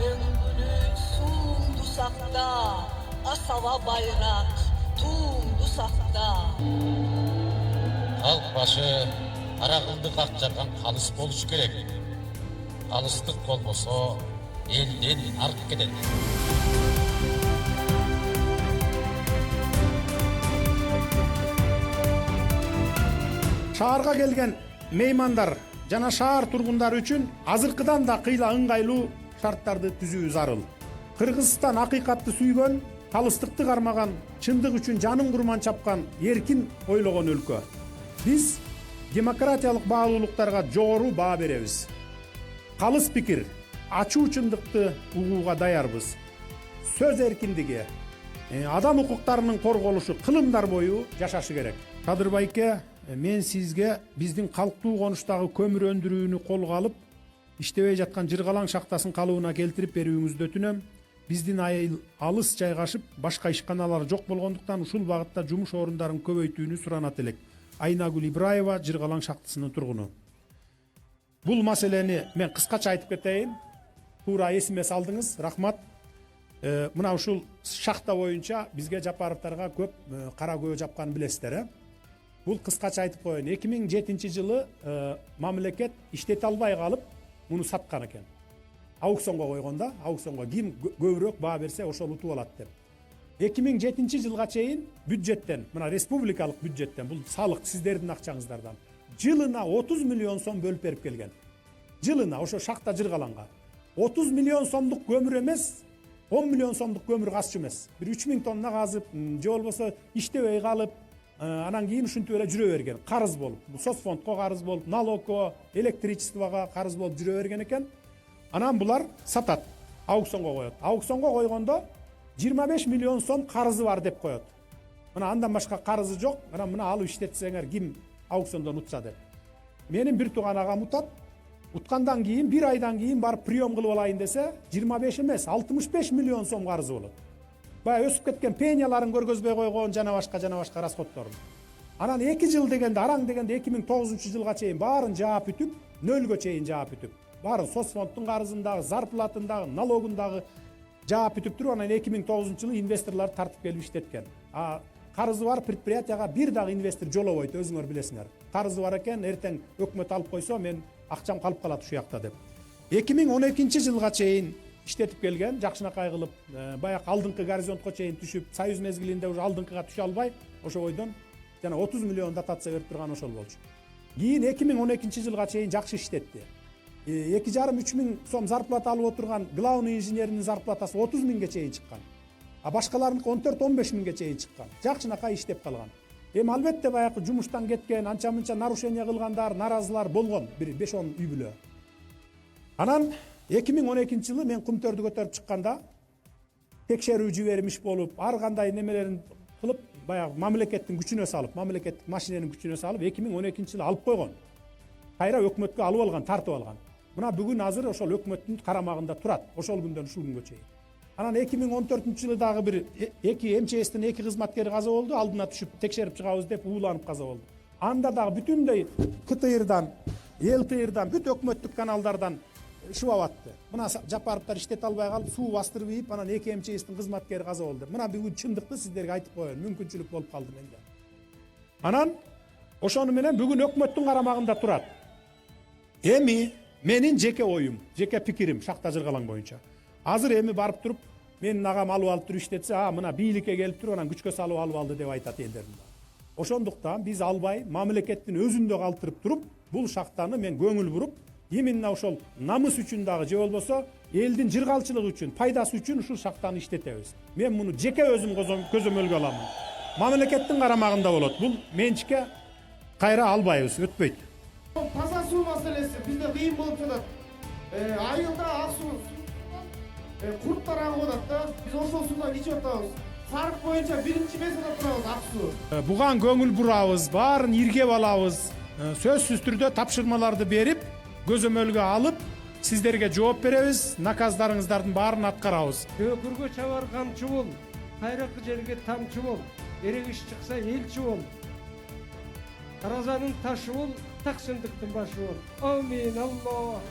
Öngülü suğumdu sakta, asava bayrak tuğumdu sakta. Halk başı aragıldı kakçakan kalыс болуш керек. Kalыстык болбосо элден арып кетет. Шаарга келген меймандар жана шаар тургундары үчүн азыркыдан да кыйла ыңгайлуу шарттарды түзүү зарыл. Кыргызстан акыйкатты сүйгөн, калыстыкты кармаган, чындык үчүн жанын курман чапкан, эркин ойлогон өлкө. Биз демократиялык баалуулуктарга жогору баа беребиз. Калыс пикир, ачуу чындыкты угууга даярбыз. Сөз эркиндиги, адам укуктарынын корголушу кылымдар бою жашашы керек. Кадыр байке, мен сизге биздин калктуу конуштагы көмүр өндүрүүнү колго алып, иштебей жаткан Жыргалаң шахтасын калыбына келтирип берүүңүздү өтүнөм. Биздин айыл алыс жайгашып, башка ишканалар жок болгондуктан ушул багытта жумуш орундарын көбөйтүүнү суранат элек. Айнагүл Ибраева, Жыргалаң шахтасынын тургуну. Бул маселени мен кыскача айтып кетейин. Туура эсиме салдыңыз, рахмат. Мына ушул шахта боюнча бизге Жапаровтарга көп кара көбө жапканын билесиздер. Бул кыскача айтып коеюн. 2007-жылы мамлекет иштете албай калып, муну саткан экен. Аукционго койгондо, аукционго ким көбүрөөк баа берсе ошол утуп алат деп. 2007-жылга чейин бюджеттен, мына республикалык бюджеттен, бул салык сиздердин акчаңыздардан жылына 30 миллион сом бөлүп берип келген. Жылына ошо шахта Жыргалаңга 30 миллион сомдук көмүр эмес, 10 миллион сомдук көмүр казчу эмес. Бир 3000 тонна казып, же болбосо иштебей калып, анан кийин ушинтип эле жүрө берген. Карыз болуп, соцфондко карыз болуп, налогко, электричествого карыз болуп жүрө берген экен. Анан булар сатат, аукционго коет. Аукционго койгондо 25 миллион сом карызы бар деп коет. Мына андан башка карызы жок. Мына алып иштетсеңер ким аукциондон утса деп. Менин бир тууган агам утат. Уткандан кийин бир айдан кийин барып прием кылып алайын десе, 25 эмес, 65 миллион сом карызы болот. Бая өсүп кеткен пенияларын көргөзбөй койгон, жана башка расходторун. Анан 2 жыл дегенде, араң дегенде 2009-жылга чейин баарын жаап бүтүп, нөлгө чейин жаап бүтүп. Баары соцфонддун карызындагы, зарплатындагы, налогундагы жаап бүтүп туруп, анан 2009-жылы инвесторлор тартып келип иштеткен. Карызы бар предприятияга бир дагы инвестор жолобойт, өзүңөр билесиңер. Карызы бар экен, эртең өкмөт алып койсо, мен акчам калып калат ушул жакта деп. 2012-жылга чейин иштетип келген, жакшынакай кылып, баягы алдыңкы горизонтко чейин түшүп, союз мезгилинде уже алдыңкыга түшө албай, ошо бойдон жана 30 миллион дотация берип турган ошол болчу. Кийин 2012-жылга чейин жакшы иштетти. 2,5-3 миң сом зарплата алып отурган главный инженердин зарплатасы 30 миңге чейин чыккан. А башкалардын 14-15 миңге чейин чыккан. Жакшынакай иштеп калган. Эми албетте баягы жумуштан кеткен, анча-мынча нарушение кылгандар, наразылар болгон, бир 5-10 үй бүлө. Анан 2012-жылы мен Кумтөрдү көтөрүп чыкканда текшерүү жибермиш болуп, ар кандай немелерин кылып, баягы мамлекеттин күчүнө салып, мамлекеттик машиненин күчүнө салып 2012-жылы алып койгон. Кайра өкмөткө алып алган, тартып алган. Мына бүгүн азыр ошол өкмөттүн карамагында турат, ошол күндөн ушул күнгө чейин. Анан 2014-жылы дагы бир 2 МЧСтин 2 кызматкери каза болду, алдына түшүп текшерип чыгабыз деп ууланып каза болду. Анда дагы бүтүндөй КТРдан, ЛТРдан, бүт өкмөттүк каналдардан шыбап атты. Мына Жапаровтар иштете албай калып, суу бастырып ийип, анан 2 МЧСтин кызматкери каза болду. Мына бүгүн чындыкты сиздерге айтып коеюн, мүмкүнчүлүк болуп калды менде. Анан ошону менен бүгүн өкмөттүн карамагында турат. Эми менин жеке оюм, жеке пикирим шахта Жыргалаң боюнча. Азыр эми барып туруп, менин агам алып туруп иштетсе, мына бийликке келип туруп, анан күчкө салып алып алды деп айтат элдердин. Ошондуктан биз албай, мамлекеттин өзүндө калтырып туруп, бул шахтаны мен көңүл буруп, именно ошол намыс үчүн дагы, же болбосо элдин жыргалчылыгы үчүн, пайдасы үчүн ушул шахтаны иштетебиз. Мен муну жеке өзүм көзөмөлгө алам. Мамлекеттин карамагында болот. Бул менчикке кайра албайбыз, өтпөйт. Таза суу маселеси бизде кыйын болуп жатат. Айылда ак суу курттар агып атат да. Биз ошол суудан ичип атабыз. Сарык боюнча биринчи меселде турабыз ак суу. Буга көңүл бурабыз, баарын иргеп алабыз. Сөзсүз түрдө тапшырмаларды берип, көзөмөлгө алып, сиздерге жооп беребиз, наказдарыңыздардын баарын аткарабыз. Өкүргө чабарган чубул, кайракы жерге тамчы бол, эрегиш чыкса элчи бол. Таразанын ташы бол, таксындыктын башы бол. Амин, Аллах.